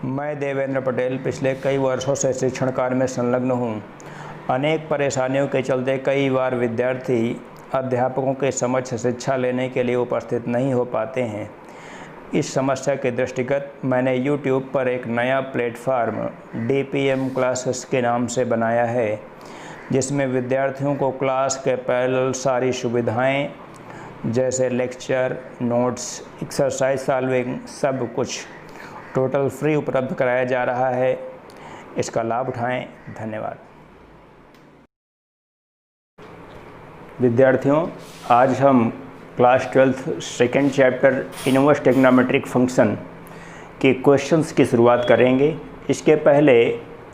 मैं देवेंद्र पटेल पिछले कई वर्षों से शिक्षण कार्य में संलग्न हूँ। अनेक परेशानियों के चलते कई बार विद्यार्थी अध्यापकों के समक्ष शिक्षा लेने के लिए उपस्थित नहीं हो पाते हैं। इस समस्या के दृष्टिगत मैंने YouTube पर एक नया प्लेटफार्म DPM क्लासेस के नाम से बनाया है, जिसमें विद्यार्थियों को क्लास के पैरेलल सारी सुविधाएं जैसे लेक्चर, नोट्स, एक्सरसाइज सॉल्विंग सब कुछ टोटल फ्री उपलब्ध कराया जा रहा है। इसका लाभ उठाएं। धन्यवाद। विद्यार्थियों, आज हम class 12 second chapter inverse trigonometric function के क्वेश्चंस की शुरुआत करेंगे। इसके पहले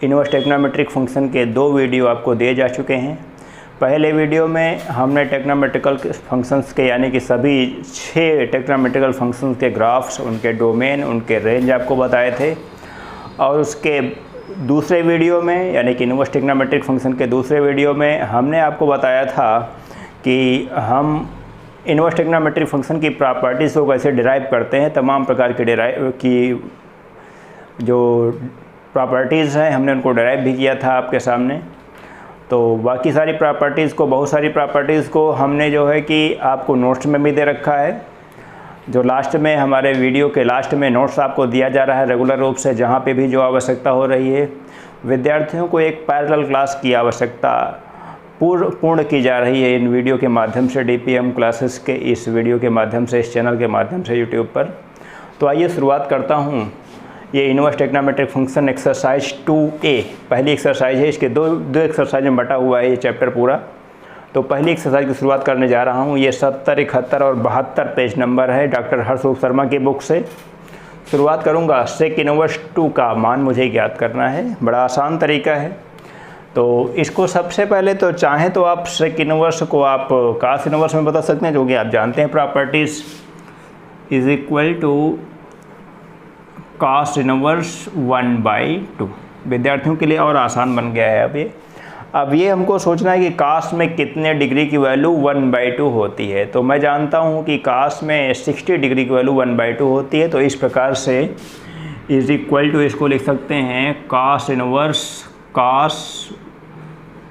इनवर्स ट्रिग्नोमेट्रिक फंक्शन के 2 वीडियो आपको दिए जा चुके हैं। पहले वीडियो में हमने ट्रिग्नोमेट्रिकल फंक्शंस के यानी कि सभी 6 ट्रिग्नोमेट्रिकल फंक्शंस के ग्राफ्स, उनके डोमेन, उनके रेंज आपको बताए थे। और उसके दूसरे वीडियो में यानी कि इनवर्स ट्रिग्नोमेट्रिक फंक्शन के दूसरे वीडियो में हमने आपको बताया था कि हम इनवर्स ट्रिग्नोमेट्रिक फंक्शन की प्रॉपर्टीज़ को कैसे डिराइव करते हैं। तमाम प्रकार की जो प्रॉपर्टीज़ हैं हमने उनको डिराइव भी किया था आपके सामने। तो बाकी सारी प्रॉपर्टीज़ को, बहुत सारी प्रॉपर्टीज़ को हमने जो है कि आपको नोट्स में भी दे रखा है। जो लास्ट में हमारे वीडियो के लास्ट में नोट्स आपको दिया जा रहा है रेगुलर रूप से, जहाँ पे भी जो आवश्यकता हो रही है। विद्यार्थियों को एक पैरेलल क्लास की आवश्यकता पूर्ण की जा रही है इन वीडियो के माध्यम से, DPM क्लासेस के इस वीडियो के माध्यम से, इस चैनल के माध्यम से यूट्यूब पर। तो आइए शुरुआत करता हूँ। ये inverse trigonometric function exercise 2A पहली एक्सरसाइज है। इसके दो एक्सरसाइज में बटा हुआ है ये चैप्टर पूरा। तो पहली एक्सरसाइज की शुरुआत करने जा रहा हूँ। ये 70, 71 और 72 पेज नंबर है डॉक्टर हर्षरूप शर्मा की बुक से। शुरुआत करूँगा। सेक इनवर्स 2 का मान मुझे ज्ञात करना है। बड़ा आसान तरीका है। तो इसको सबसे पहले तो चाहें तो आप सेक इनवर्स को आप कास इनवर्स में बता सकते हैं, जो कि आप जानते हैं properties is equal to cos inverse 1/2। विद्यार्थियों के लिए और आसान बन गया है अब ये हमको सोचना है कि कास में कितने डिग्री की वैल्यू 1/2 होती है। तो मैं जानता हूँ कि कास में 60 डिग्री की वैल्यू 1/2 होती है। तो इस प्रकार से इज इक्वल टू इसको लिख सकते हैं कास इनवर्स कास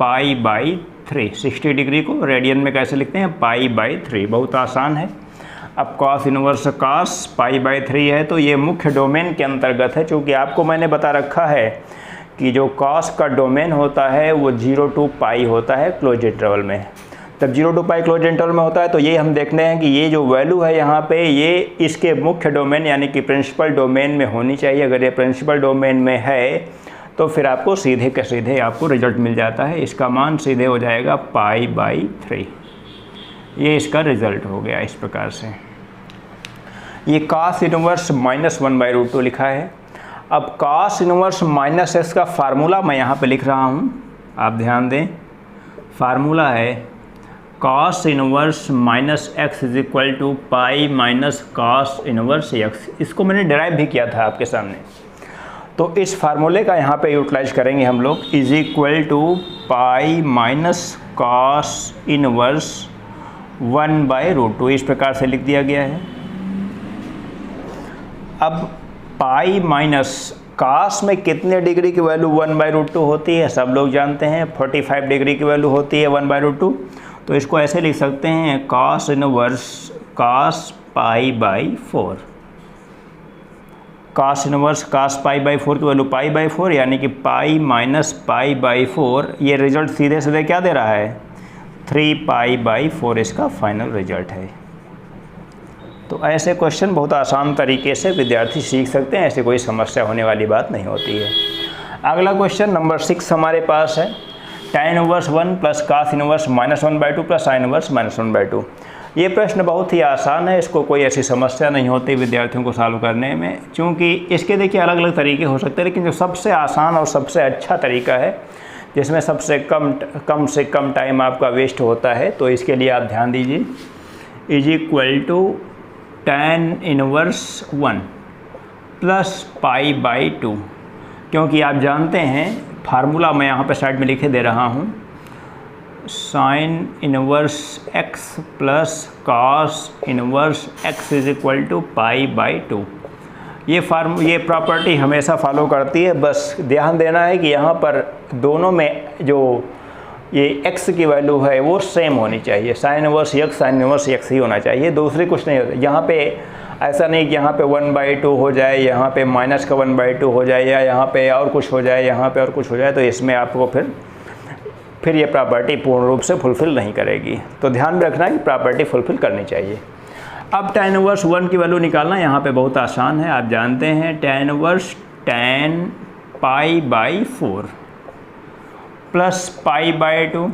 π/3। 60 डिग्री को रेडियन में कैसे लिखते हैं? π/3। बहुत आसान है। अब कॉस इनवर्स कास π/3 है तो ये मुख्य डोमेन के अंतर्गत है, चूँकि आपको मैंने बता रखा है कि जो कॉस का डोमेन होता है वो 0 to π होता है क्लोज इंटरवल में। तब 0 to π क्लोज इंटरवल में होता है तो ये हम देखते हैं कि ये जो वैल्यू है यहाँ पे ये इसके मुख्य डोमेन यानी कि प्रिंसिपल डोमेन में होनी चाहिए। अगर ये प्रिंसिपल डोमेन में है तो फिर आपको सीधे के सीधे आपको रिजल्ट मिल जाता है। इसका मान सीधे हो जाएगा π/3। ये इसका रिजल्ट हो गया इस प्रकार से। ये कास इनवर्स -1/√2 लिखा है। अब कास इनवर्स -x का फार्मूला मैं यहाँ पे लिख रहा हूँ, आप ध्यान दें। फार्मूला है cos inverse -x is equal to pi minus cos inverse x। इसको मैंने डिराइव भी किया था आपके सामने। तो इस फार्मूले का यहाँ पे यूटिलाइज करेंगे हम लोग। Is equal to pi minus cos inverse 1/√2 इस प्रकार से लिख दिया गया है। अब पाई माइनस कास में कितने डिग्री की वैल्यू 1/√2 होती है सब लोग जानते हैं। 45 डिग्री की वैल्यू होती है 1/√2। तो इसको ऐसे लिख सकते हैं कास इनवर्स कास π/4। कास इनवर्स कास π/4 की वैल्यू π/4 यानी कि पाई माइनस π/4। ये रिजल्ट सीधे सीधे क्या दे रहा है? 3π/4 इसका फाइनल रिजल्ट है। तो ऐसे क्वेश्चन बहुत आसान तरीके से विद्यार्थी सीख सकते हैं। ऐसे कोई समस्या होने वाली बात नहीं होती है। अगला क्वेश्चन नंबर 6 हमारे पास है। tan inverse 1 plus cos inverse -1/2 plus sine inverse -1/2। ये प्रश्न बहुत ही आसान है। इसको कोई ऐसी समस्या नहीं होती विद्यार्थियों को सॉल्व करने में, क्योंकि इसके देखिए अलग अलग तरीके हो सकते हैं, लेकिन जो सबसे आसान और सबसे अच्छा तरीका है जिसमें सबसे कम टाइम आपका वेस्ट होता है, तो इसके लिए आप ध्यान दीजिए। Is equal to tan inverse 1 plus π/2। क्योंकि आप जानते हैं फार्मूला मैं यहाँ पे साइड में लिखे दे रहा हूँ, sine inverse x plus cos inverse x is equal to π/2। ये प्रॉपर्टी हमेशा फॉलो करती है। बस ध्यान देना है कि यहाँ पर दोनों में जो ये x की वैल्यू है वो सेम होनी चाहिए, sign inverse x sign inverse x ही होना चाहिए, दूसरी कुछ नहीं होता। यहाँ पे ऐसा नहीं कि यहाँ पे 1/2 हो जाए, यहाँ पे माइनस का 1/2 हो जाए, या यहाँ पे और कुछ हो जाए, यहाँ पे और कुछ हो जाए, तो इसमें आपको फिर ये प्रॉपर्टी पूर्ण रूप से फुलफ़िल नहीं करेगी। तो ध्यान में रखना कि प्रॉपर्टी फुलफ़िल करनी चाहिए। अब tan इनवर्स 1 की वैल्यू निकालना यहाँ पे बहुत आसान है। आप जानते हैं tan inverse tan π/4 plus π/2।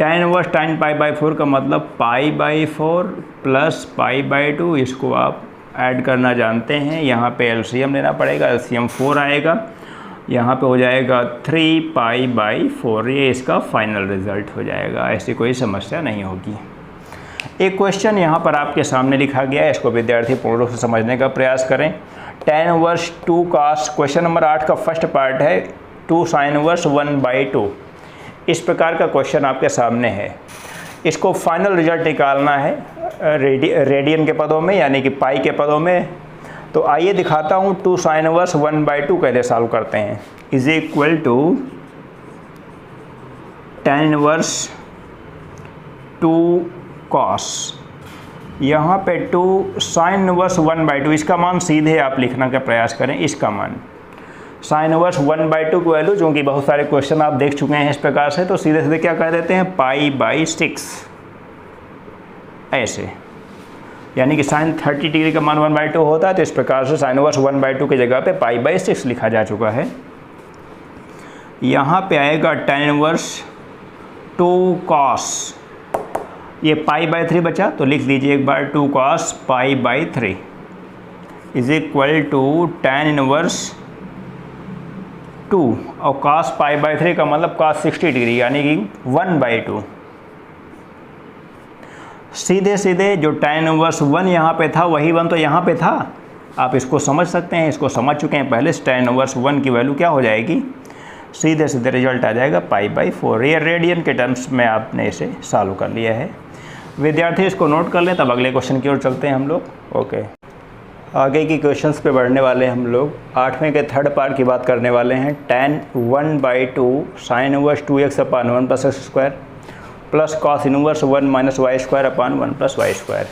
tan inverse tan π/4 का मतलब π/4 प्लस π/2, इसको आप ऐड करना जानते हैं। यहाँ पे एलसीएम लेना पड़ेगा, एलसीएम 4 आएगा, यहाँ पे हो जाएगा 3π/4। ये इसका फाइनल रिज़ल्ट हो जाएगा, ऐसी कोई समस्या नहीं होगी। एक क्वेश्चन यहाँ पर आपके सामने लिखा गया है, इसको विद्यार्थी पूर्ण रूप से समझने का प्रयास करें। tan inverse 2 cos, question number 8 का फर्स्ट पार्ट है 2 sin इनवर्स 1/2। इस प्रकार का क्वेश्चन आपके सामने है। इसको फाइनल रिजल्ट निकालना है रेडियन के पदों में, यानी कि पाई के पदों में। तो आइए दिखाता हूँ। 2 sin इनवर्स 1/2 कैसे सॉल्व करते हैं। Is equal to tan inverse 2 cos, यहाँ पे 2 sin इनवर्स 1/2, इसका मान सीधे आप लिखने का प्रयास करें। इसका मान sin इनवर्स 1/2 की वैल्यू, चूँकि बहुत सारे क्वेश्चन आप देख चुके हैं इस प्रकार से, तो सीधे सीधे क्या कर देते हैं π/6 ऐसे, यानी कि sin 30 डिग्री का मान 1/2 होता है। तो इस प्रकार से sin इनवर्स 1/2 की जगह पे π/6 लिखा जा चुका है। यहाँ पे आएगा tan इनवर्स 2 cos, ये π/3 बचा, तो लिख दीजिए एक बार 2 cos π/3 is equal to tan inverse 2, और cos π/3 का मतलब cos 60 डिग्री, यानी कि 1/2। सीधे सीधे जो tan इनवर्स 1 यहाँ पे था वही 1 तो यहाँ पे था। आप इसको समझ सकते हैं, इसको समझ चुके हैं पहले से। tan इनवर्स 1 की वैल्यू क्या हो जाएगी, सीधे सीधे रिजल्ट आ जाएगा π/4। ये रेडियन के टर्म्स में आपने इसे सॉल्व कर लिया है। विद्यार्थी इसको नोट कर लें, तब अगले क्वेश्चन की ओर चलते हैं हम लोग। ओके, आगे की क्वेश्चंस पे बढ़ने वाले हम लोग 8वें के थर्ड पार्ट की बात करने वाले हैं। tan 1/2 sin inverse 2x/1 + x² plus cos inverse 1 - y² / 1 + y²।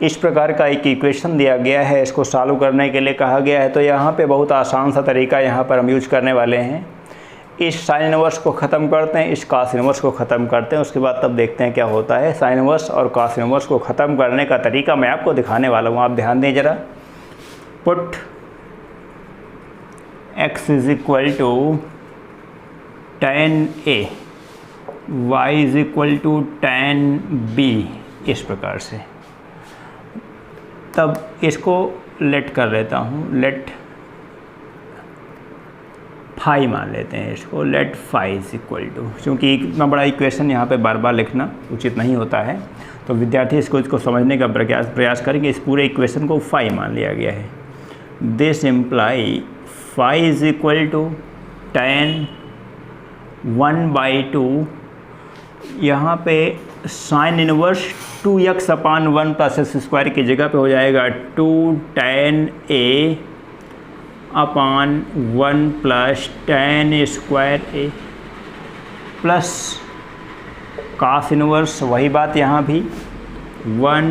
इस प्रकार का एक इक्वेशन दिया गया है, इसको सॉल्व करने के लिए कहा गया है। तो यहाँ पे बहुत आसान सा तरीका यहाँ पर हम यूज करने वाले हैं। इस साइन इनवर्स को ख़त्म करते हैं, इस cos इनवर्स को ख़त्म करते हैं, उसके बाद तब देखते हैं क्या होता है। साइन इनवर्स और cos इनवर्स को ख़त्म करने का तरीका मैं आपको दिखाने वाला हूँ, आप ध्यान दें ज़रा। Put x is equal to tan a, y is equal to tan b, इस प्रकार से। तब इसको लेट कर लेता हूँ, लेट फाई मान लेते हैं इसको, let phi is equal to, क्योंकि इतना बड़ा इक्वेशन यहाँ पे बार बार लिखना उचित नहीं होता है। तो विद्यार्थी इसको समझने का प्रयास करेंगे। इस पूरे इक्वेशन को फाई मान लिया गया है। This imply phi is equal to tan 1/2, यहाँ पे साइन इनवर्स 2x/1 + x² की जगह पे हो जाएगा 2 tan a / 1 + tan square a plus cos inverse, वही बात यहाँ भी 1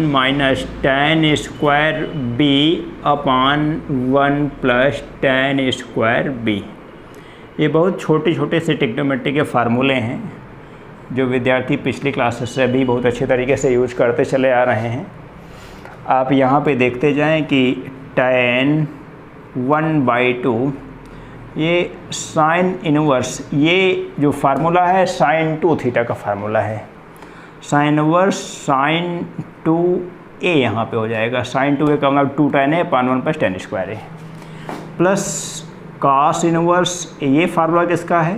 - tan square b / 1 + tan square b। ये बहुत छोटे छोटे से ट्रिग्नोमेट्री के फार्मूले हैं जो विद्यार्थी पिछली क्लासेस से भी बहुत अच्छे तरीके से यूज करते चले आ रहे हैं। आप यहाँ पे देखते जाएं कि tan 1/2, ये साइन इनवर्स, ये जो फार्मूला है sin 2θ का फार्मूला है। साइन इनवर्स sin 2a यहाँ पे हो जाएगा, sin 2a का मतलब 2 tan a / 1 + tan square a plus cos inverse, ये फार्मूला किसका है,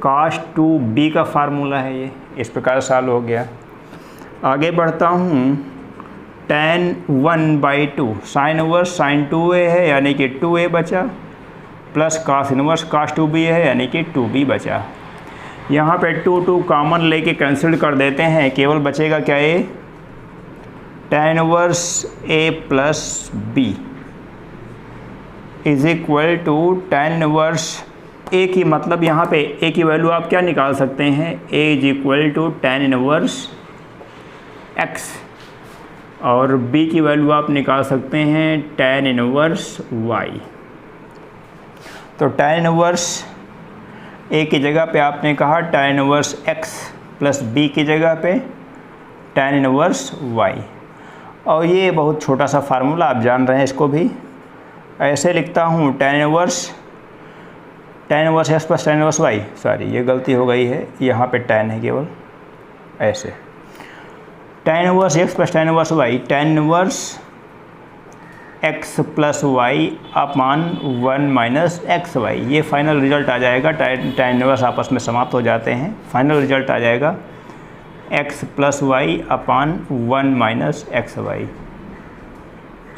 cos 2b का फार्मूला है। ये इस प्रकार सॉल्व हो गया। आगे बढ़ता हूँ, tan 1/2 sine inverse sin 2a है, यानी कि 2a बचा, plus cos inverse cos 2b है, यानी कि 2b बचा। यहाँ पे 2 कॉमन लेके कैंसिल कर देते हैं, केवल बचेगा क्या, a tan inverse a + b is equal to tan inverse a की, मतलब यहाँ पे ए की वैल्यू आप क्या निकाल सकते हैं, a is equal to tan inverse x, और b की वैल्यू आप निकाल सकते हैं tan इनवर्स y। तो tan इनवर्स ए की जगह पे आपने कहा tan inverse x plus b की जगह पे tan इनवर्स y, और ये बहुत छोटा सा फार्मूला आप जान रहे हैं, इसको भी ऐसे लिखता हूँ tan inverse x plus tan inverse y, sorry ये गलती हो गई है, यहाँ पे tan है केवल, ऐसे tan inverse x plus tan inverse y, tan inverse x plus y upon 1 minus x Y, ये फाइनल रिजल्ट आ जाएगा। tan इनवर्स आपस में समाप्त हो जाते हैं, फाइनल रिजल्ट आ जाएगा x प्लस वाई अपान 1 माइनस एक्स वाई,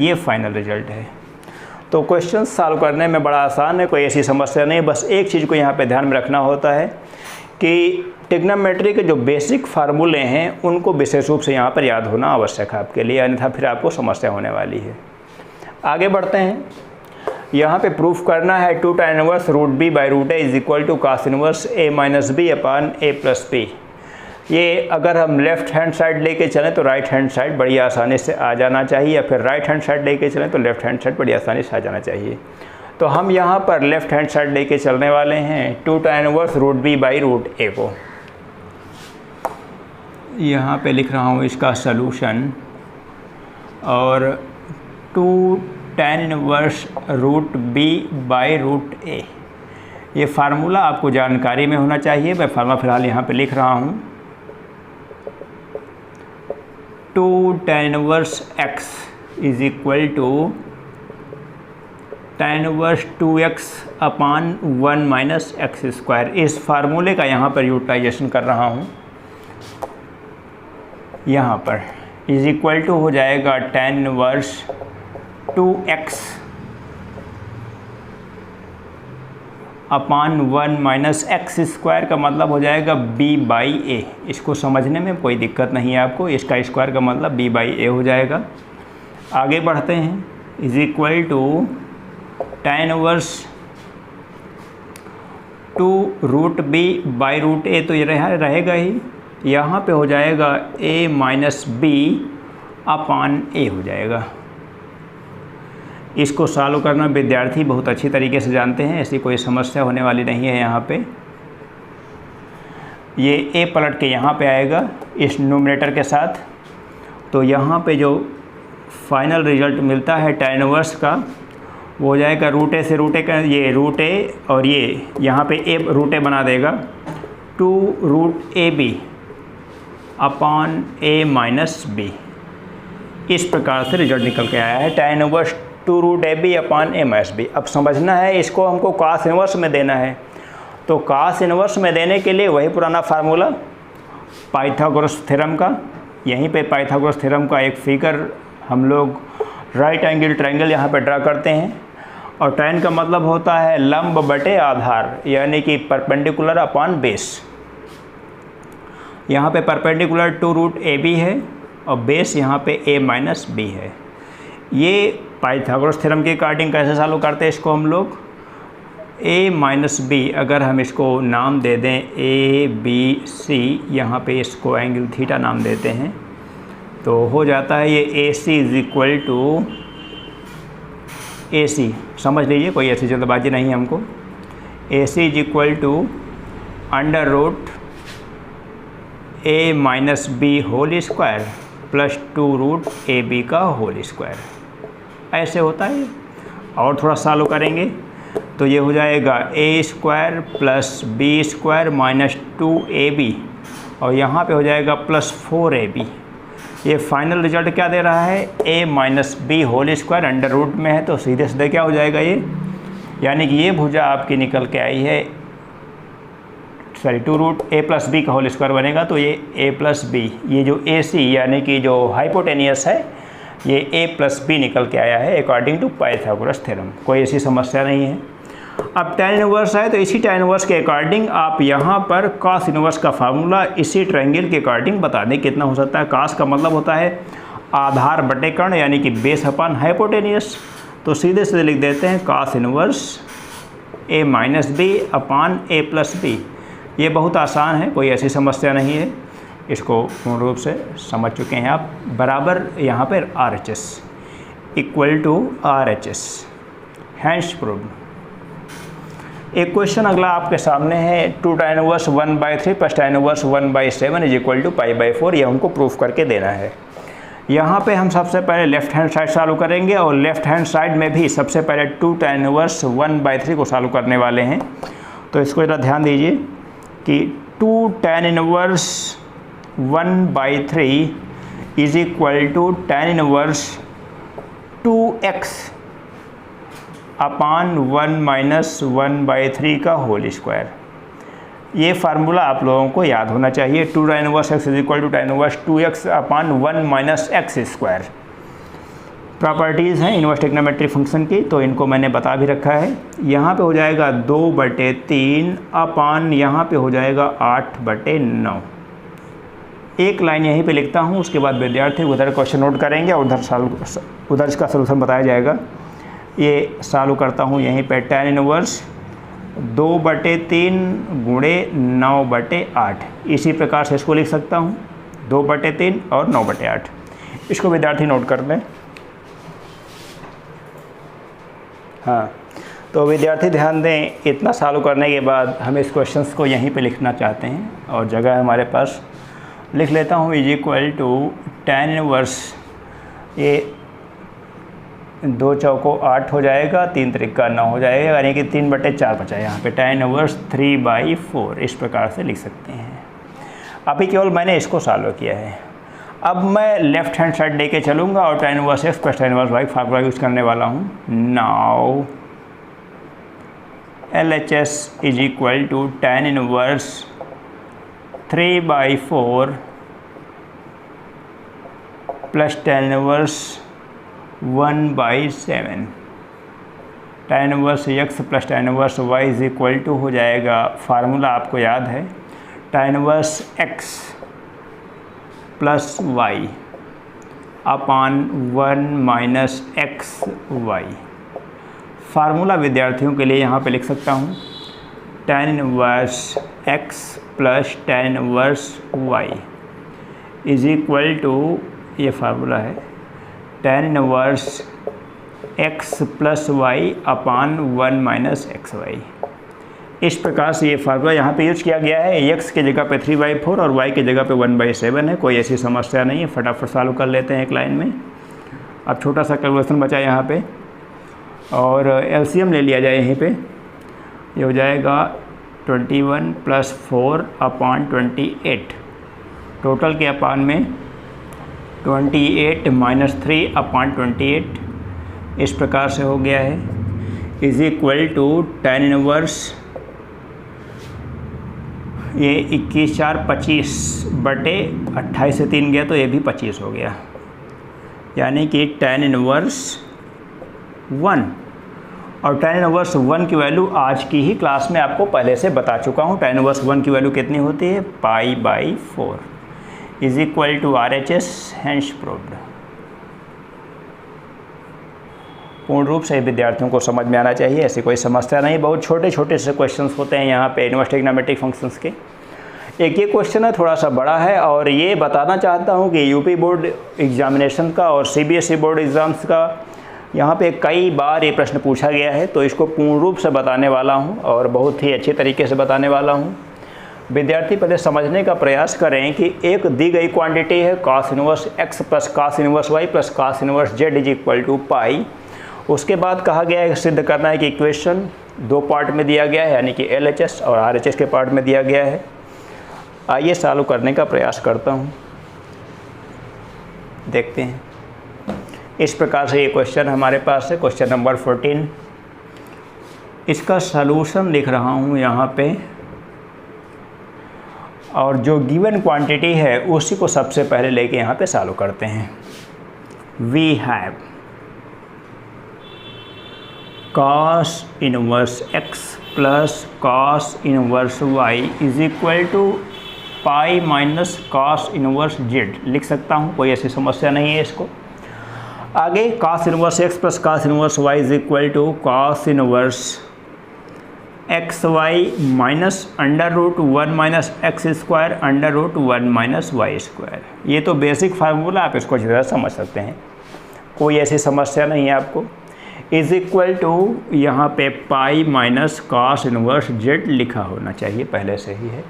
ये फाइनल रिजल्ट है। तो क्वेश्चन सॉल्व करने में बड़ा आसान है, कोई ऐसी समस्या नहीं। बस एक चीज़ को यहाँ पे ध्यान में रखना होता है कि ट्रिग्नोमेट्री के जो बेसिक फार्मूले हैं उनको विशेष रूप से यहाँ पर याद होना आवश्यक है आपके लिए, अन्यथा फिर आपको समस्या होने वाली है। आगे बढ़ते हैं, यहाँ पे प्रूफ करना है 2 tan inverse root b by root a is equal to cos inverse a minus b upon a plus b. ये अगर हम लेफ़्ट हैंड साइड लेके चलें तो राइट हैंड साइड बड़ी आसानी से आ जाना चाहिए, या फिर राइट हैंड साइड लेके चलें तो लेफ़्ट हैंड साइड बड़ी आसानी से आ जाना चाहिए। तो हम यहाँ पर लेफ़्ट हैंड साइड लेके चलने वाले हैं 2 tan inverse root b by root a को। यहाँ पे लिख रहा हूँ इसका सलूशन, और 2 tan inverse root b by root a, ये फार्मूला आपको जानकारी में होना चाहिए। मैं फार्मूला फ़िलहाल यहाँ पे लिख रहा हूँ, 2 tan inverse x is equal to tan inverse 2x upon 1 minus x square. इस फार्मूले का यहाँ पर यूटिलाइजेशन कर रहा हूँ, यहाँ पर इज इक्वल टू हो जाएगा tan inverse 2x upon 1 minus x square, का मतलब हो जाएगा b बाई ए। इसको समझने में कोई दिक्कत नहीं है आपको, इसका स्क्वायर का मतलब b बाई ए हो जाएगा। आगे बढ़ते हैं, is equal to tan inverse 2 root b by root a, तो ये रहेगा ही, यहाँ पे हो जाएगा a minus b upon a हो जाएगा। इसको सॉल्व करना विद्यार्थी बहुत अच्छी तरीके से जानते हैं, ऐसी कोई समस्या होने वाली नहीं है। यहाँ पे ये a पलट के यहाँ पे आएगा इस न्यूमरेटर के साथ, तो यहाँ पे जो फाइनल रिजल्ट मिलता है tan इनवर्स का वो हो जाएगा रूट ए से रूट ए का, ये रूट ए और ये यहाँ पे ए रूट ए बना देगा, 2 root a b upon a minus b. इस प्रकार से रिजल्ट निकल के आया है tan inverse 2 root a b upon a minus b. अब समझना है इसको हमको कास इनवर्स में देना है, तो कास इनवर्स में देने के लिए वही पुराना फार्मूला पाइथागोरस थ्योरम का, यहीं पे पाइथागोरस थ्योरम का एक फिगर हम लोग राइट एंगल ट्रायंगल यहाँ पे ड्रा करते हैं, और tan का मतलब होता है लंब बटे आधार, यानी कि परपेंडिकुलर अपॉन बेस। यहाँ पे परपेंडिकुलर 2 रूट ए बी है और बेस यहाँ पे a माइनस बी है। ये पाइथागोरस थ्योरम के अकॉर्डिंग कैसे सॉल्व करते हैं इसको हम लोग, a माइनस बी अगर हम इसको नाम दे दें a b c, यहाँ पे इसको एंगल थीटा नाम देते हैं, तो हो जाता है ये AC is equal to AC, समझ लीजिए कोई ऐसी जल्दबाजी नहीं है हमको। AC is equal to under root a minus b whole square plus 2 root a b का होल स्क्वायर, ऐसे होता है। और थोड़ा सॉल्व करेंगे तो ये हो जाएगा a square plus b square minus 2ab, और यहाँ पे हो जाएगा प्लस 4ab। ये फाइनल रिजल्ट क्या दे रहा है, a minus b whole square under root में है, तो सीधे सीधे क्या हो जाएगा ये, यानी कि ये भुजा आपकी निकल के आई है, sorry 2 root a plus b का होल स्क्वायर बनेगा, तो ये a प्लस बी, ये जो AC यानी कि जो हाइपोटेनियस है ये a प्लस बी निकल के आया है अकॉर्डिंग टू पाइथागोरस थ्योरम। कोई ऐसी समस्या नहीं है। अब tan इनवर्स है तो इसी tan इनवर्स के अकॉर्डिंग आप यहाँ पर cos इनवर्स का फार्मूला इसी ट्रायंगल के अकॉर्डिंग बता दें कितना हो सकता है। cos का मतलब होता है आधार बटे कर्ण, यानी कि बेस अपॉन हाइपोटेनियस। तो सीधे सीधे लिख देते हैं cos inverse a minus b upon a plus b. ये बहुत आसान है, कोई ऐसी समस्या नहीं है, इसको पूर्ण रूप से समझ चुके हैं आप। बराबर यहाँ पर RHS equal to RHS, hence proved. एक क्वेश्चन अगला आपके सामने है 2 tan inverse 1/3 plus tan inverse 1/7 is equal to π/4। ये हमको प्रूफ करके देना है। यहाँ पे हम सबसे पहले लेफ्ट हैंड साइड सॉल्व करेंगे और लेफ्ट हैंड साइड में भी सबसे पहले 2 tan इनवर्स 1/3 को सॉल्व करने वाले हैं। तो इसको ज़रा ध्यान दीजिए कि 2 tan inverse 1/3 is equal to tan inverse 2x upon 1 minus 1/3 का होल स्क्वायर। ये फार्मूला आप लोगों को याद होना चाहिए। 2 tan inverse x is equal to tan inverse 2x upon 1 minus x square. Properties हैं इनवर्स ट्रिग्नोमेट्रिक फंक्शन की, तो इनको मैंने बता भी रखा है। यहाँ पे हो जाएगा 2/3 अपान यहाँ पे हो जाएगा 8/9। एक लाइन यहीं पे लिखता हूँ, उसके बाद विद्यार्थी उधर क्वेश्चन नोट करेंगे और उधर इसका सलूशन बताया जाएगा। ये सॉल्व करता हूँ यहीं पे। tan इनवर्स 2/3 गुणे 9/8, इसी प्रकार से इसको लिख सकता हूँ 2/3 और 9/8। इसको विद्यार्थी नोट कर लें। हाँ, तो विद्यार्थी ध्यान दें, इतना सॉल्व करने के बाद हम इस क्वेश्चंस को यहीं पे लिखना चाहते हैं और जगह है हमारे पास। लिख लेता हूँ is equal to tan inverse, ये 2 चौको 8 हो जाएगा, 3 त्रिका 9 हो जाएगा, यानी कि 3/4 बचा है यहाँ पे। tan इनवर्स 3/4 इस प्रकार से लिख सकते हैं। अभी केवल मैंने इसको सॉल्व किया है। अब मैं लेफ्ट हैंड साइड लेके चलूँगा और tan inverse x plus tan inverse y formula use करने वाला हूँ। Now LHS is equal to tan inverse 3/4 plus tan inverse 1/7। tan inverse x plus tan inverse y is equal to हो जाएगा, formula आपको याद है, tan inverse x plus y upon 1 minus xy। Formula विद्यार्थियों के लिए यहाँ पे लिख सकता हूँ tan inverse x plus tan inverse y is equal to, ये फार्मूला है, tan inverse x plus y upon 1 minus xy। इस प्रकार से ये फार्मूला यहाँ पे यूज किया गया है। x की जगह पे 3/4 और y की जगह पे 1/7 है, कोई ऐसी समस्या नहीं है। फटाफट सॉल्व कर लेते हैं एक लाइन में। अब छोटा सा कैलकुलेशन बचा यहाँ पे और LCM ले लिया जाए यहीं पे। ये हो जाएगा 21 प्लस 4 अपान 28, टोटल के अपान में 28 माइनस 3 अपान 28 इस प्रकार से हो गया है। Is equal to tan inverse, ये 21/4 25/28 से 3 गया तो ये भी 25 हो गया, यानी कि tan इनवर्स 1। और tan इनवर्स 1 की वैल्यू आज की ही क्लास में आपको पहले से बता चुका हूँ। tan इनवर्स 1 की वैल्यू कितनी होती है, π/4 is equal to RHS, hence proved. पूर्ण रूप से विद्यार्थियों को समझ में आना चाहिए, ऐसी कोई समस्या नहीं। बहुत छोटे छोटे से क्वेश्चंस होते हैं यहाँ पे इनवर्स ट्रिग्नोमेट्रिक फंक्शंस के। एक ये क्वेश्चन है थोड़ा सा बड़ा है और ये बताना चाहता हूँ कि यूपी बोर्ड एग्जामिनेशन का और CBSE बोर्ड एग्ज़ाम्स का यहाँ पे कई बार ये प्रश्न पूछा गया है, तो इसको पूर्ण रूप से बताने वाला हूँ और बहुत ही अच्छे तरीके से बताने वाला हूँ। विद्यार्थी पहले समझने का प्रयास करें कि एक दी गई क्वांटिटी है cos inverse x plus cos inverse y plus cos inverse z is equal to pi. उसके बाद कहा गया है सिद्ध करना है कि इक्वेशन 2 पार्ट में दिया गया है, यानी कि LHS और RHS के पार्ट में दिया गया है। आइए सॉल्व करने का प्रयास करता हूँ, देखते हैं। इस प्रकार से ये क्वेश्चन हमारे पास है, क्वेश्चन नंबर 14। इसका सलूशन लिख रहा हूँ यहाँ पे, और जो गिवन क्वांटिटी है उसी को सबसे पहले लेके यहाँ पे सॉल्व करते हैं। We have cos inverse x plus cos inverse y is equal to pi minus cos inverse z। लिख सकता हूँ, कोई ऐसी समस्या नहीं है इसको। आगे cos inverse x plus cos inverse y is equal to cos inverse x y minus under root 1 minus x square under root 1 minus y square. ये तो बेसिक फार्मूला, आप इसको अच्छी तरह समझ सकते हैं, कोई ऐसी समस्या नहीं है आपको। इज इक्वल टू यहाँ पे पाई माइनस कॉस इनवर्स जेड लिखा होना चाहिए, पहले से ही है।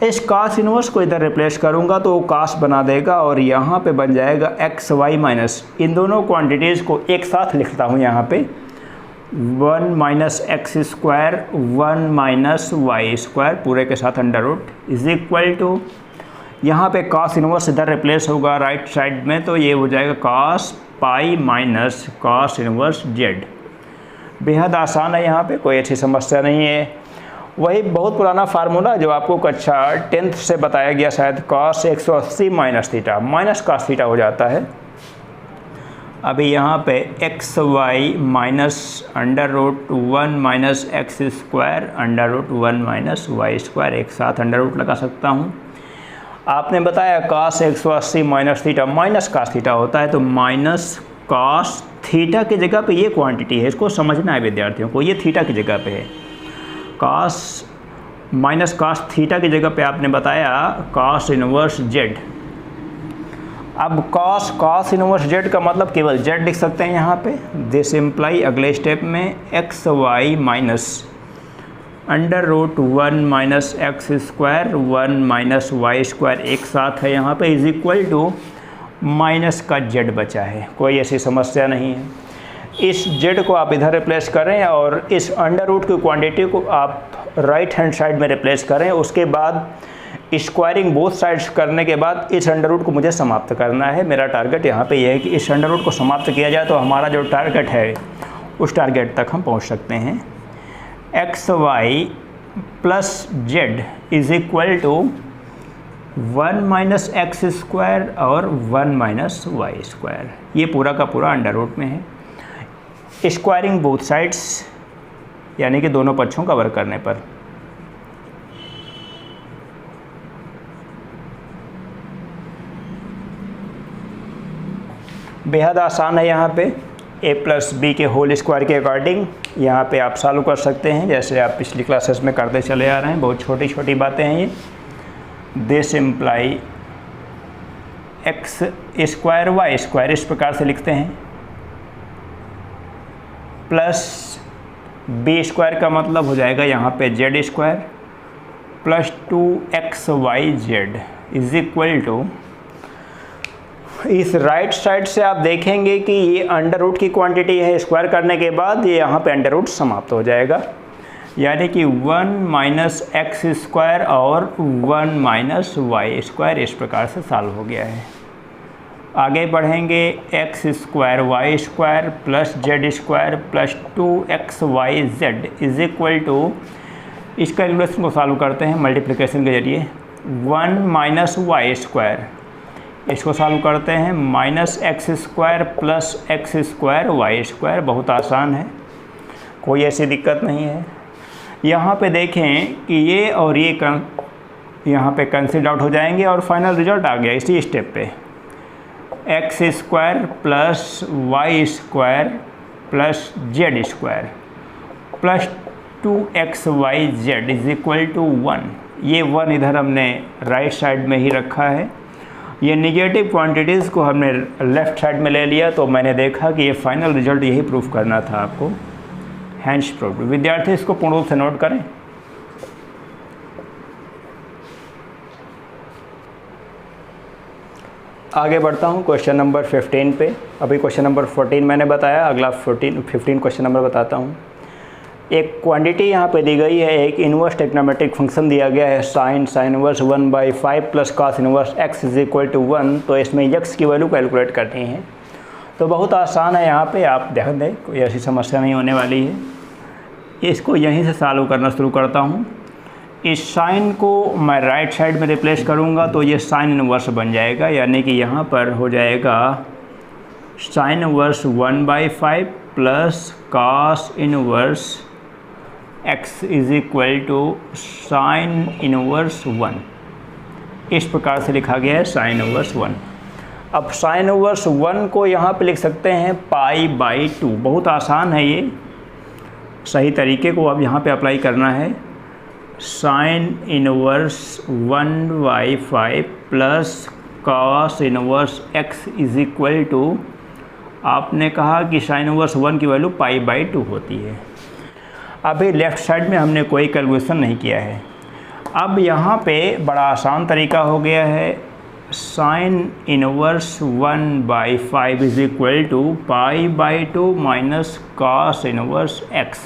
इस कॉस इनवर्स को इधर रिप्लेस करूँगा तो वो कॉस बना देगा और यहाँ पे बन जाएगा एक्स वाई माइनस, इन दोनों क्वांटिटीज़ को एक साथ लिखता हूँ यहाँ पे 1 minus x square 1 minus y square पूरे के साथ under root is equal to यहाँ पे कॉस इनवर्स इधर रिप्लेस होगा राइट साइड में, तो ये हो जाएगा cos pi minus cos inverse z. बेहद आसान है, यहाँ पे कोई अच्छी समस्या नहीं है। वही बहुत पुराना फार्मूला जो आपको कक्षा 10th से बताया गया शायद, cos 180 minus theta minus cos theta हो जाता है। अभी यहाँ पे x y minus under root 1 minus x square under root 1 minus y square एक साथ अंडर रूट लगा सकता हूँ। आपने बताया cos 180 minus theta minus cos theta होता है, तो माइनस cos थीटा की जगह पे ये क्वांटिटी है, इसको समझना है विद्यार्थियों को, ये थीटा की जगह पे है। cos माइनस cos थीटा की जगह पे आपने बताया cos इनवर्स जेड। अब cos इनवर्स जेड का मतलब केवल जेड लिख सकते हैं यहाँ पे। दिस इम्प्लाई अगले स्टेप में x y minus under root 1 minus x square 1 minus y square एक साथ है यहाँ पे इज इक्वल टू माइनस का जेड बचा है, कोई ऐसी समस्या नहीं है। इस जेड को आप इधर रिप्लेस करें और इस अंडर रूट की क्वांटिटी को आप राइट हैंड साइड में रिप्लेस करें। उसके बाद स्क्वायरिंग बोथ साइड्स करने के बाद इस अंडर रूट को मुझे समाप्त करना है। मेरा टारगेट यहाँ पे ये है कि इस अंडर रूट को समाप्त किया जाए तो हमारा जो टारगेट है उस टारगेट तक हम पहुँच सकते हैं। X y plus z is equal to 1 minus x square और 1 माइनस वाई स्क्वायर, ये पूरा का पूरा अंडर रूट में है। स्क्वायरिंग बोथ साइड्स यानी कि दोनों पक्षों का वर्ग करने पर बेहद आसान है। यहाँ पे a प्लस बी के होल स्क्वायर के अकॉर्डिंग यहाँ पे आप सॉल्व कर सकते हैं, जैसे आप पिछली क्लासेस में करते चले आ रहे हैं। बहुत छोटी छोटी बातें हैं ये। This imply x square y square इस प्रकार से लिखते हैं, प्लस बी स्क्वायर का मतलब हो जाएगा यहाँ पे z square plus 2xyz is equal to, इस राइट साइड से आप देखेंगे कि ये अंडर रूट की क्वांटिटी है, स्क्वायर करने के बाद ये यहाँ पे अंडर रूट समाप्त हो जाएगा, यानी कि 1 माइनस एक्स स्क्वायर और 1 माइनस वाई स्क्वायर इस प्रकार से सॉल्व हो गया है। आगे बढ़ेंगे x square y square plus z square plus 2xyz is equal to, इस कैलकुलेशन को सॉल्व करते हैं मल्टीप्लिकेशन के जरिए। 1 माइनस वाई स्क्वायर इसको सॉल्व करते हैं minus x square plus x square y square, बहुत आसान है, कोई ऐसी दिक्कत नहीं है। यहाँ पे देखें कि ये और ये यहाँ पे कैंसिल आउट हो जाएंगे और फाइनल रिजल्ट आ गया इसी स्टेप पे, x square plus y square plus z square plus 2xyz is equal to 1। ये 1 इधर हमने राइट साइड में ही रखा है, ये निगेटिव क्वांटिटीज़ को हमने लेफ़्ट साइड में ले लिया, तो मैंने देखा कि ये फाइनल रिजल्ट यही प्रूफ करना था आपको, हैंस प्रूव्ड। विद्यार्थी इसको पूर्ण रूप से नोट करें। आगे बढ़ता हूँ क्वेश्चन नंबर 15 पे। अभी क्वेश्चन नंबर 14 मैंने बताया, अगला 15 क्वेश्चन नंबर बताता हूँ। एक क्वांटिटी यहाँ पे दी गई है, एक इनवर्स टेक्नोमेट्रिक फंक्शन दिया गया है sine inverse 1/5 plus cos inverse x is equal to 1। तो इसमें x की वैल्यू कैलकुलेट करनी है, तो बहुत आसान है। यहाँ पे आप ध्यान दें, कोई ऐसी समस्या नहीं होने वाली है। इसको यहीं से सॉल्व करना शुरू करता हूँ। इस साइन को मैं राइट साइड में रिप्लेस करूँगा तो ये साइन इनवर्स बन जाएगा, यानी कि यहाँ पर हो जाएगा sine inverse 1/5 plus cos inverse x is equal to sine inverse 1, इस प्रकार से लिखा गया है साइन इनवर्स 1। अब साइन इनवर्स 1 को यहाँ पे लिख सकते हैं π/2। बहुत आसान है ये, सही तरीके को अब यहाँ पे अप्लाई करना है। Sine inverse 1/5 plus cos inverse x is equal to, आपने कहा कि साइन इनवर्स 1 की वैल्यू π/2 होती है। अभी लेफ़्ट साइड में हमने कोई कैलकुलेशन नहीं किया है। अब यहाँ पे बड़ा आसान तरीका हो गया है, sine inverse 1/5 is equal to π/2 minus cos inverse x।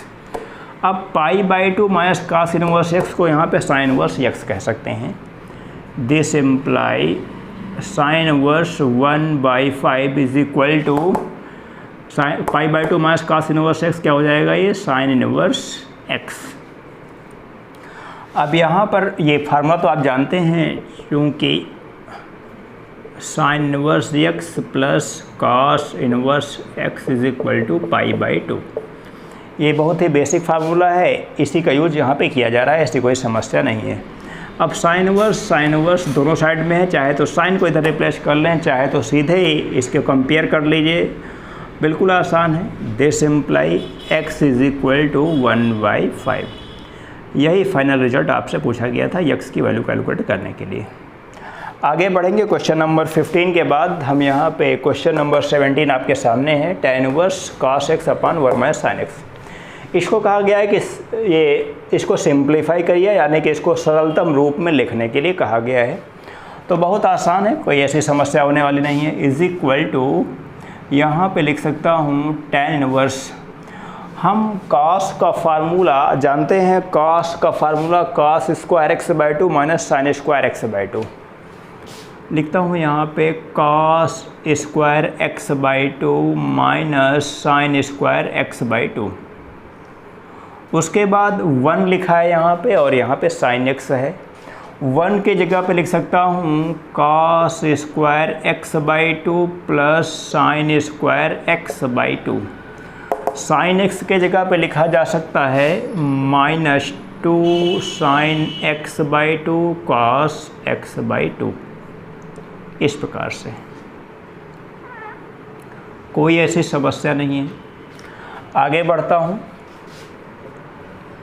अब π/2 माइनस कॉस इनवर्स x को यहाँ पे साइन इनवर्स x कह सकते हैं। This imply sine inverse 1/5 is equal to π/2 minus cos inverse x, क्या हो जाएगा ये साइन इनवर्स x। अब यहाँ पर ये फार्मूला तो आप जानते हैं, क्योंकि sine inverse x plus cos inverse x is equal to π/2। ये बहुत ही बेसिक फार्मूला है, इसी का यूज यहाँ पे किया जा रहा है, ऐसी कोई समस्या नहीं है। अब साइन इनवर्स दोनों साइड में है, चाहे तो साइन को इधर रिप्लेस कर लें, चाहे तो सीधे ही इसके कंपेयर कर लीजिए, बिल्कुल आसान है। This imply x is equal to 1/5। यही फाइनल रिजल्ट आपसे पूछा गया था x की वैल्यू कैलकुलेट करने के लिए। आगे बढ़ेंगे क्वेश्चन नंबर 15 के बाद हम यहाँ पे क्वेश्चन नंबर 17 आपके सामने है, tan inverse cos x upon 1 minus sin x। इसको कहा गया है कि इसको सिंप्लीफाई करिए, यानी कि इसको सरलतम रूप में लिखने के लिए कहा गया है। तो बहुत आसान है, कोई ऐसी समस्या होने वाली नहीं है। इज इक्वल टू, यहाँ पे लिख सकता हूँ tan इनवर्स, हम cos का फार्मूला जानते हैं, cos का formula cos square x/2 minus sign square x/2। लिखता हूँ यहाँ पे cos square x/2 minus sign square x/2। उसके बाद 1 लिखा है यहाँ पे, और यहाँ पे साइन x है। 1 के जगह पे लिख सकता हूँ cos square x/2 plus sine square x/2। Sine x के जगह पे लिखा जा सकता है -2 साइन x/2 cos x/2। इस प्रकार से कोई ऐसी समस्या नहीं है। आगे बढ़ता हूँ,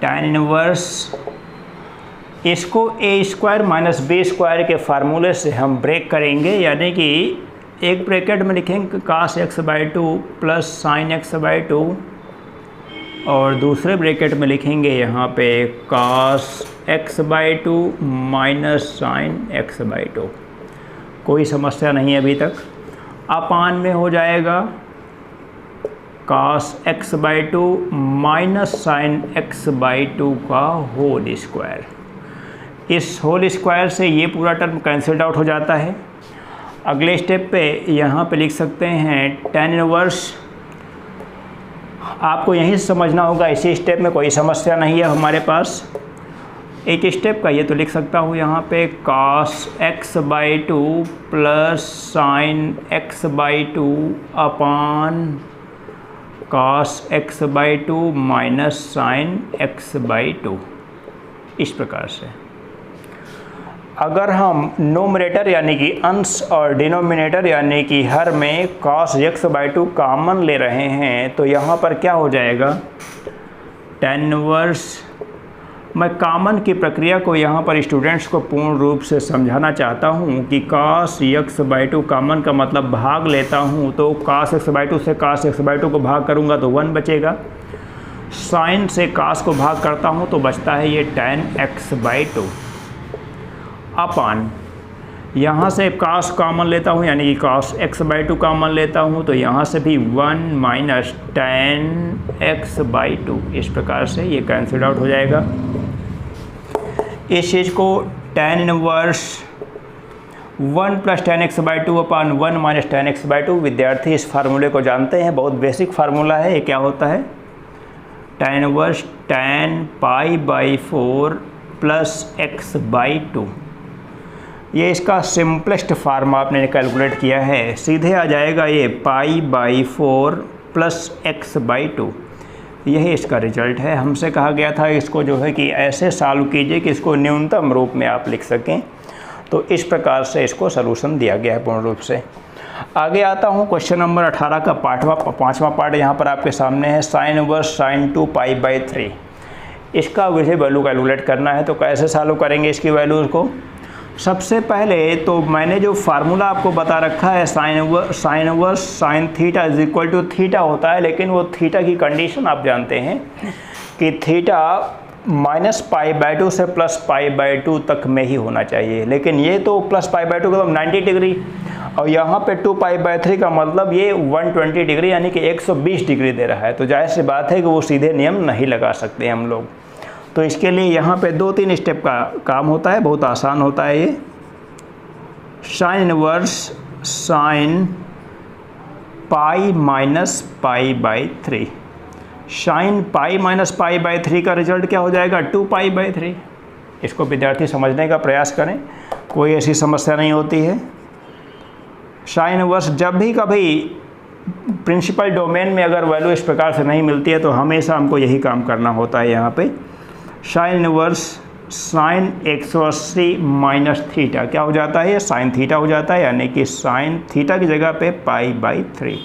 tan इनवर्स, इसको a² माइनस b² के फार्मूले से हम ब्रेक करेंगे, यानी कि एक ब्रैकेट में लिखेंगे cos x/2 plus sine x/2, और दूसरे ब्रैकेट में लिखेंगे यहाँ पे cos x/2 minus sine x/2। कोई समस्या नहीं है अभी तक। अपान में हो जाएगा cos x/2 minus sine x/2 का होल स्क्वायर। इस होल स्क्वायर से ये पूरा टर्म कैंसिल्ड आउट हो जाता है। अगले स्टेप पे यहाँ पे लिख सकते हैं tan इनवर्स। आपको यहीं समझना होगा, इसी स्टेप में कोई समस्या नहीं है हमारे पास। एक स्टेप का ये तो लिख सकता हूँ यहाँ पे cos x/2 plus sine x/2 upon cos x/2 minus sine x/2। इस प्रकार से अगर हम नोमिनेटर यानी कि अंश और डिनोमिनेटर यानी कि हर में cos x/2 कॉमन ले रहे हैं, तो यहाँ पर क्या हो जाएगा tan इनवर्स। मैं कॉमन की प्रक्रिया को यहाँ पर स्टूडेंट्स को पूर्ण रूप से समझाना चाहता हूँ कि cos x/2 कॉमन का मतलब भाग लेता हूँ, तो cos x/2 से cos x/2 को भाग करूँगा तो 1 बचेगा। साइन से cos को भाग करता हूँ तो बचता है ये tan x/2 अपान, यहाँ से cos कॉमन लेता हूँ यानी कि cos x/2 कॉमन लेता हूँ, तो यहाँ से भी 1 माइनस tan x/2। इस प्रकार से ये कैंसिल आउट हो जाएगा। इस चीज़ को tan inverse 1 plus tan x/2 अपान 1 माइनस tan x/2, विद्यार्थी इस फार्मूले को जानते हैं, बहुत बेसिक फार्मूला है। ये क्या होता है tan inverse tan π/4 plus x/2। ये इसका सिंपलेस्ट फार्म आपने कैलकुलेट किया है, सीधे आ जाएगा ये π/4 प्लस x/2। यही इसका रिजल्ट है। हमसे कहा गया था इसको जो है कि ऐसे सॉल्व कीजिए कि इसको न्यूनतम रूप में आप लिख सकें, तो इस प्रकार से इसको सलूशन दिया गया है पूर्ण रूप से। आगे आता हूँ क्वेश्चन नंबर 18 का पाँचवा पार्ट यहाँ पर आपके सामने है। साइन इनवर्स साइन 2π/3 इसका मुझे वैल्यू कैलकुलेट करना है। तो कैसे सॉल्व करेंगे इसकी वैल्यूज़ को? सबसे पहले तो मैंने जो फार्मूला आपको बता रखा है sine inverse sine theta is equal to theta होता है, लेकिन वो थीटा की कंडीशन आप जानते हैं कि थीटा -π/2 से +π/2 तक में ही होना चाहिए। लेकिन ये तो +π/2 का मतलब 90 डिग्री और यहाँ पे 2π/3 का मतलब ये 120 डिग्री यानी कि 120 डिग्री दे रहा है। तो जाहिर सी बात है कि वो सीधे नियम नहीं लगा सकते हम लोग। तो इसके लिए यहाँ पे 2-3 स्टेप का काम होता है, बहुत आसान होता है ये। साइन इनवर्स साइन π-π/3 साइन π-π/3 का रिजल्ट क्या हो जाएगा? 2π/3। इसको विद्यार्थी समझने का प्रयास करें, कोई ऐसी समस्या नहीं होती है। साइन इनवर्स जब भी कभी प्रिंसिपल डोमेन में अगर वैल्यू इस प्रकार से नहीं मिलती है तो हमेशा हमको यही काम करना होता है। यहाँ पे sign inverse sign 180 minus theta क्या हो जाता है? ये साइन थीटा हो जाता है, यानी कि साइन थीटा की जगह पे π/3।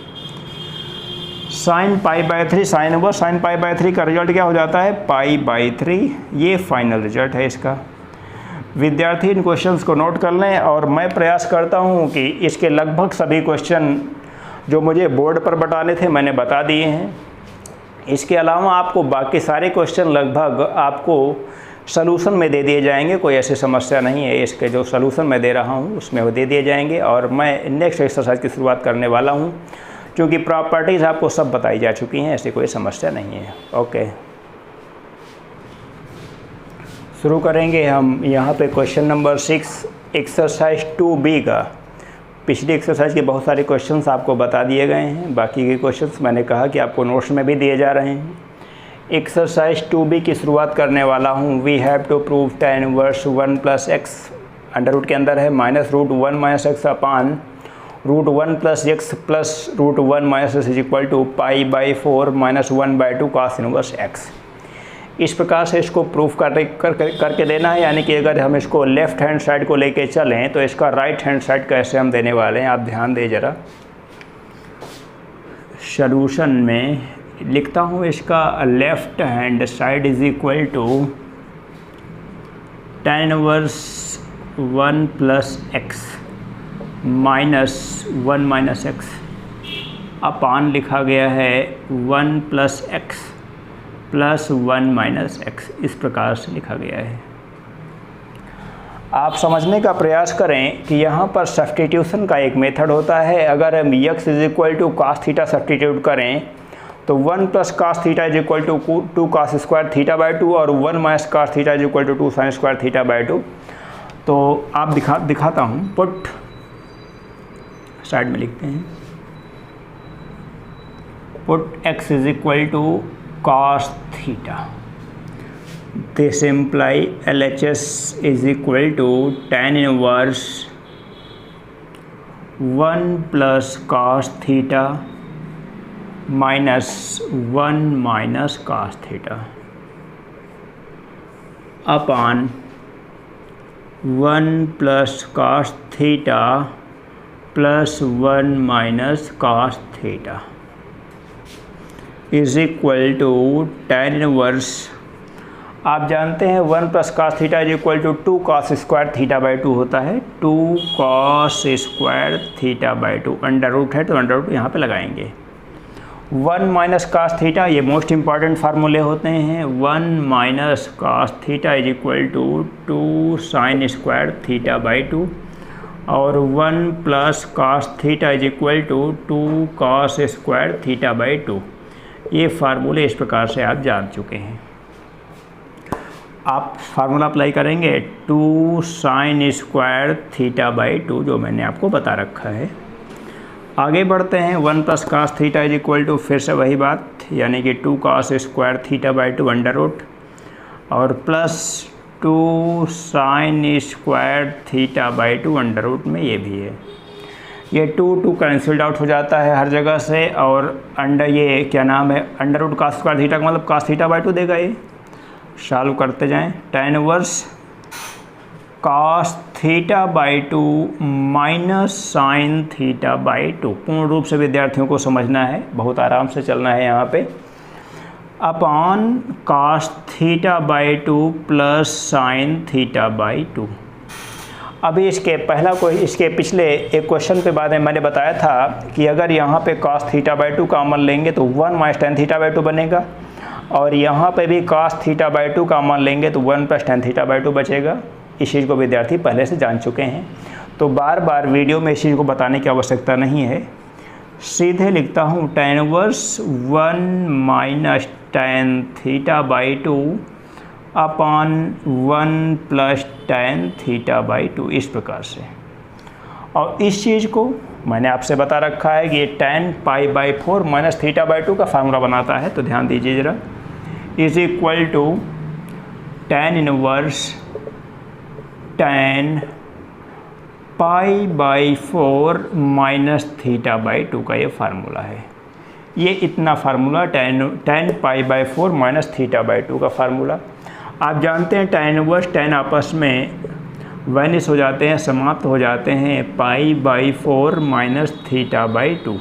साइन π/3 साइन इनवर्स साइन π/3 का रिजल्ट क्या हो जाता है? π/3। ये फाइनल रिजल्ट है इसका। विद्यार्थी इन क्वेश्चंस को नोट कर लें और मैं प्रयास करता हूँ कि इसके लगभग सभी क्वेश्चन जो मुझे बोर्ड पर बताने थे मैंने बता दिए हैं। इसके अलावा आपको बाकी सारे क्वेश्चन लगभग आपको सलूशन में दे दिए जाएंगे, कोई ऐसी समस्या नहीं है। इसके जो सलूशन मैं दे रहा हूँ उसमें वो दे दिए जाएंगे और मैं नेक्स्ट एक्सरसाइज की शुरुआत करने वाला हूँ, क्योंकि प्रॉपर्टीज़ आपको सब बताई जा चुकी हैं, ऐसी कोई समस्या नहीं है। ओके, शुरू करेंगे हम यहाँ पे क्वेश्चन नंबर 6 एक्सरसाइज 2B का। पिछली एक्सरसाइज के बहुत सारे क्वेश्चंस आपको बता दिए गए हैं, बाकी के क्वेश्चंस मैंने कहा कि आपको नोट्स में भी दिए जा रहे हैं। एक्सरसाइज 2B की शुरुआत करने वाला हूँ। We have to prove tan inverse 1 + x under root के अंदर है -√1 - x upon √1 + x + √1 - x is equal to π/4 - 1/2 cos inverse x। इस प्रकार से इसको प्रूफ करके देना है, यानी कि अगर हम इसको लेफ़्ट हैंड साइड को लेके चलें तो इसका राइट हैंड साइड कैसे हम देने वाले हैं आप ध्यान दें ज़रा। सॉल्यूशन में लिखता हूँ इसका left hand side is equal to tan inverse 1 + x -1 - x upon लिखा गया है 1 + x + 1 - x, इस प्रकार से लिखा गया है। आप समझने का प्रयास करें कि यहाँ पर सब्स्टिट्यूशन का एक मेथड होता है। अगर हम x = cos थीटा सब्स्टिट्यूट करें तो 1 + cos theta is equal to 2 cos square थीटा/2 और 1 - cos theta is equal to 2 sin square थीटा/2। तो आप दिखाता हूँ, पुट साइड में लिखते हैं, put x is equal to cos theta. This imply LHS is equal to tan inverse 1 + cos theta -1 - cos theta upon 1 + cos theta + 1 - cos theta is equal to tan inverse, आप जानते हैं 1 + cos theta is equal to 2 cos square थीटा/2 होता है। 2 cos square थीटा/2 under root है तो under root यहाँ पे लगाएंगे। 1 - cos थीटा, ये मोस्ट इम्पॉर्टेंट फार्मूले होते हैं। 1 - cos theta is equal to 2 sin square थीटा/2 और 1 + cos theta is equal to 2 cos square थीटा/2। ये फार्मूले इस प्रकार से आप जान चुके हैं। आप फार्मूला अप्लाई करेंगे 2 sin स्क्वायर थीटा/2 जो मैंने आपको बता रखा है। आगे बढ़ते हैं। 1 + cos theta is equal to फिर से वही बात, यानी कि 2 cos स्क्वायर थीटा/2 अंडर रूट और प्लस 2 sin स्क्वायर थीटा/2 अंडर रूट में ये भी है। ये 2 कैंसिल्ड आउट हो जाता है हर जगह से और ये क्या नाम है under root cos square theta का मतलब cos थीटा/2 देगा। ये सॉल्व करते जाएं। tan inverse cos theta by 2 minus sine theta by 2। पूर्ण रूप से विद्यार्थियों को समझना है, बहुत आराम से चलना है यहाँ पे। Upon cos theta by 2 plus sine theta by 2। अभी इसके पिछले एक क्वेश्चन पे बाद में मैंने बताया था कि अगर यहाँ पे cos थीटा बाई 2 कॉमन लेंगे तो 1 माइनस टेन थीटा बाई 2 बनेगा, और यहाँ पे भी cos थीटा बाई 2 कॉमन लेंगे तो 1 प्लस टेन थीटा बाई 2 बचेगा। इस चीज़ को विद्यार्थी पहले से जान चुके हैं, तो बार बार वीडियो में इस चीज़ को बताने की आवश्यकता नहीं है। सीधे लिखता हूँ tan inverse 1 minus tan theta by 2 upon 1 plus tan theta by 2, इस प्रकार से। और इस चीज़ को मैंने आपसे बता रखा है कि ये tan pi by 4 minus theta by 2 का फार्मूला बनाता है, तो ध्यान दीजिए ज़रा। Is equal to tan inverse tan pi by 4 minus theta by 2 का ये फार्मूला है। ये इतना formula tan pi by 4 minus theta by 2 का फार्मूला। आप जानते हैं tan इनवर्स tan आपस में वैनिश हो जाते हैं, समाप्त हो जाते हैं पाई बाई 4 माइनस थीटा बाई 2।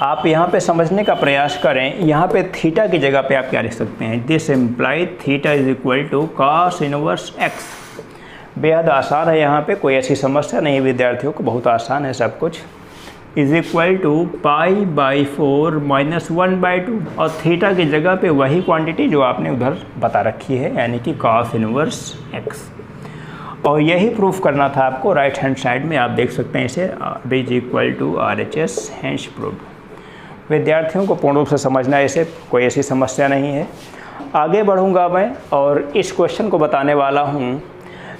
आप यहाँ पे समझने का प्रयास करें। यहाँ पे थीटा की जगह पे आप क्या लिख सकते हैं? This imply theta is equal to cos inverse x। बेहद आसान है, यहाँ पे कोई ऐसी समस्या नहीं है विद्यार्थियों को, बहुत आसान है सब कुछ। Is equal to pi by 4 minus 1 by 2, और थीटा की जगह पे वही क्वांटिटी जो आपने उधर बता रखी है, यानी कि cos इनवर्स x। और यही प्रूफ करना था आपको। राइट हैंड साइड में आप देख सकते हैं इसे, is equal to RHS hence proved. विद्यार्थियों को पूर्ण रूप से समझना है इसे, कोई ऐसी समस्या नहीं है। आगे बढ़ूंगा मैं और इस क्वेश्चन को बताने वाला हूँ।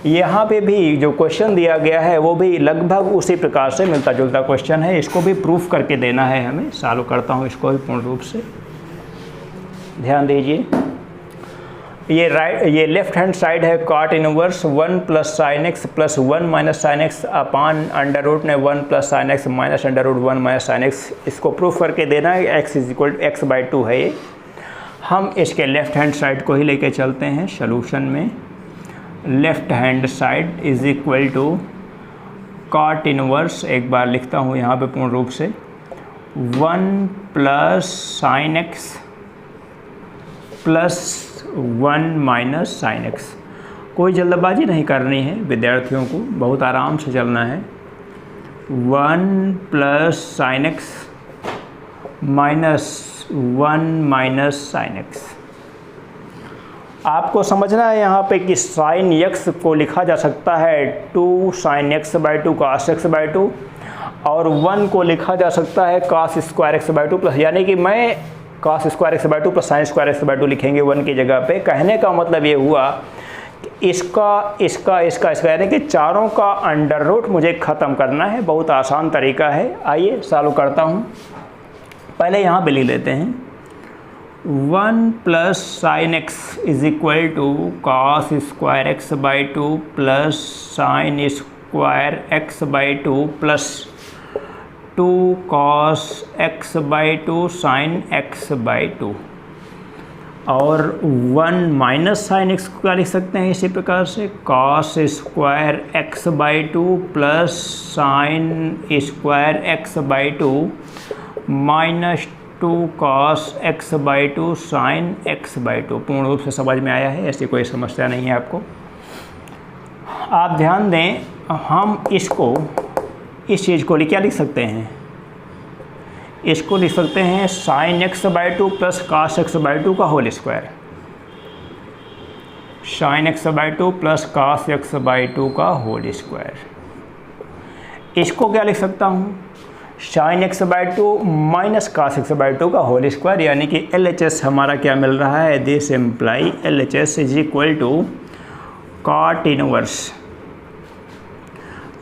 यहाँ पे भी जो क्वेश्चन दिया गया है वो भी लगभग उसी प्रकार से मिलता जुलता क्वेश्चन है, इसको भी प्रूफ करके देना है हमें। सॉल्व करता हूँ इसको भी पूर्ण रूप से, ध्यान दीजिए। ये लेफ्ट हैंड साइड है cot inverse 1 plus sine x plus 1 minus sine x upon under root में 1 plus sine x minus under root 1 minus sine x. इसको प्रूफ करके देना है। x is equal to x by 2 है ये। हम इसके लेफ्ट हैंड साइड को ही लेके चलते हैं सॉल्यूशन में। Left hand side is equal to cot inverse, एक बार लिखता हूँ यहाँ पे पूर्ण रूप से, 1 plus sine x plus 1 minus sine x. कोई जल्दबाजी नहीं करनी है विद्यार्थियों को, बहुत आराम से चलना है। 1 plus sine x minus 1 minus sine x. आपको समझना है यहाँ पे कि साइन एक्स को लिखा जा सकता है 2 sign x by 2 cos x by 2, और 1 को लिखा जा सकता है cos square x by 2 plus, यानी कि मैं cos square x by 2 plus sine square x by 2 लिखेंगे 1 की जगह पे। कहने का मतलब ये हुआ कि इसका यानी कि चारों का अंडर रूट मुझे ख़त्म करना है। बहुत आसान तरीका है। आइए सॉल्व करता हूँ। पहले यहाँ पे लिख लेते हैं 1 plus sine x is equal to cos square x by 2 plus sine square x by 2 plus 2 cos x by 2 sine x by 2, और 1 माइनस साइन x को क्या लिख सकते हैं इसी प्रकार से, cos square x by 2 plus sine square x by 2 minus 2 cos x by 2 sine x by 2। पूर्ण रूप से समझ में आया है, ऐसी कोई समस्या नहीं है आपको। आप ध्यान दें, हम इस चीज़ को क्या लिख सकते हैं? इसको लिख सकते हैं sine x by 2 plus cos x by 2 का whole square. Sine x by 2 plus cos x by 2 का होल स्क्वायर। इसको क्या लिख सकता हूँ? Sine x by 2 minus cos x by 2 का होल स्क्वायर, यानी कि LHS हमारा क्या मिल रहा है? This imply LHS is equal to cot inverse.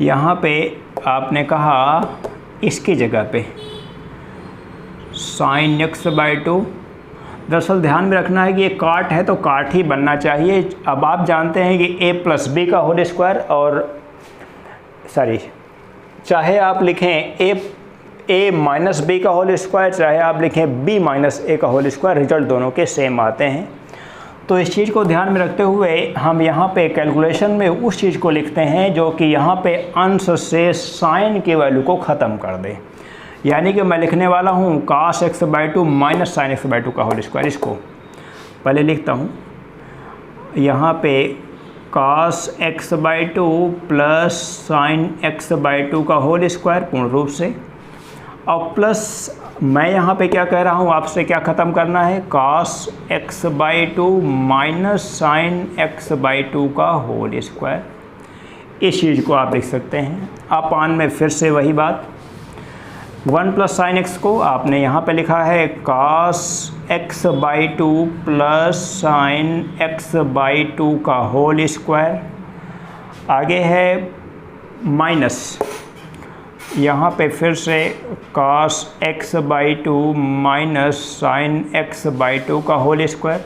यहाँ पे आपने कहा इसकी जगह पे साइन एक्स बाई 2। दरअसल ध्यान में रखना है कि ये काट है तो काट ही बनना चाहिए। अब आप जानते हैं कि a प्लस बी का होल स्क्वायर, और चाहे आप लिखें a माइनस बी का होल स्क्वायर, चाहे आप लिखें b माइनस ए का होल स्क्वायर, रिजल्ट दोनों के सेम आते हैं। तो इस चीज़ को ध्यान में रखते हुए हम यहाँ पे कैलकुलेशन में उस चीज़ को लिखते हैं जो कि यहाँ पे अंश से साइन की वैल्यू को ख़त्म कर दे। यानी कि मैं लिखने वाला हूँ cos x/2 minus sine x/2 का होल स्क्वायर। इसको पहले लिखता हूँ, यहाँ पे cos x/2 plus sine x/2 का होल स्क्वायर पूर्ण रूप से, और प्लस मैं यहाँ पे क्या कह रहा हूँ, आपसे क्या ख़त्म करना है, cos x/2 minus sine x/2 का होल स्क्वायर। इस चीज़ को आप लिख सकते हैं। अपान में फिर से वही बात, 1 प्लस साइन x को आपने यहाँ पे लिखा है cos x/2 plus sine x/2 का होल स्क्वायर। आगे है माइनस, यहाँ पे फिर से cos x/2 minus sine x/2 का होल स्क्वायर।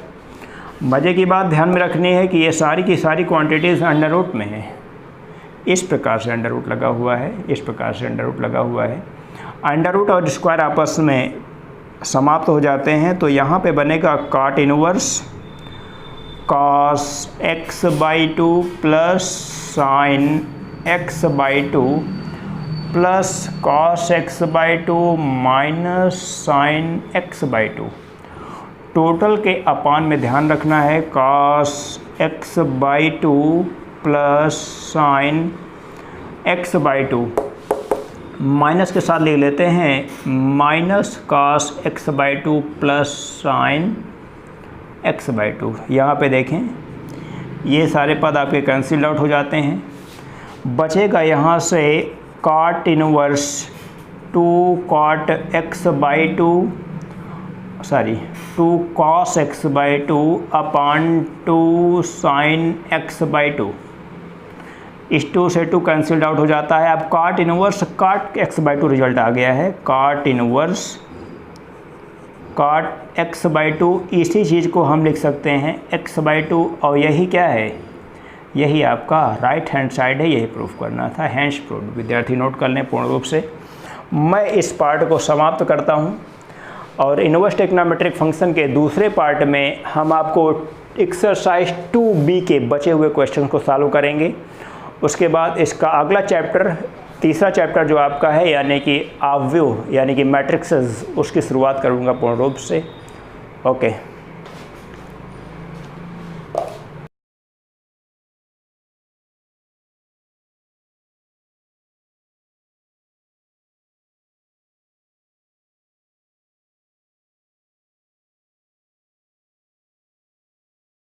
मज़े की बात ध्यान में रखनी है कि ये सारी की सारी क्वांटिटीज़ अंडर रूट में है। इस प्रकार से अंडर रूट लगा हुआ है, इस प्रकार से अंडर रूट लगा हुआ है। अंडर रूट और स्क्वायर आपस में समाप्त हो जाते हैं, तो यहाँ पे बनेगा cot inverse cos x/2 plus sine x/2 plus cos x/2 minus sine x/2। Total के अपान में ध्यान रखना है cos x/2 plus sine x/2, minus के साथ लिख लेते हैं minus cos x/2 plus sine x/2। यहाँ पे देखें ये सारे पद आपके कैंसिल आउट हो जाते हैं। बचेगा यहाँ से cot इनवर्स 2 cos x/2 अपान 2 साइन x/2। इस 2 से 2 कैंसिल्ड आउट हो जाता है। अब cot inverse cot x/2 result आ गया है, cot इनवर्स cot x/2। इसी चीज़ को हम लिख सकते हैं x/2, और यही क्या है, यही आपका राइट हैंड साइड है। यही प्रूफ करना था, हैंड्स प्रूफ। विद्यार्थी नोट कर लें पूर्ण रूप से। मैं इस पार्ट को समाप्त करता हूं, और इनवर्स ट्रिग्नोमेट्रिक फंक्शन के दूसरे पार्ट में हम आपको एक्सरसाइज 2B के बचे हुए क्वेश्चन को सॉल्व करेंगे। उसके बाद इसका अगला चैप्टर, तीसरा चैप्टर जो आपका है, यानी कि अवयव यानी कि मैट्रिक्सेस, उसकी शुरुआत करूँगा पूर्ण रूप से। ओके।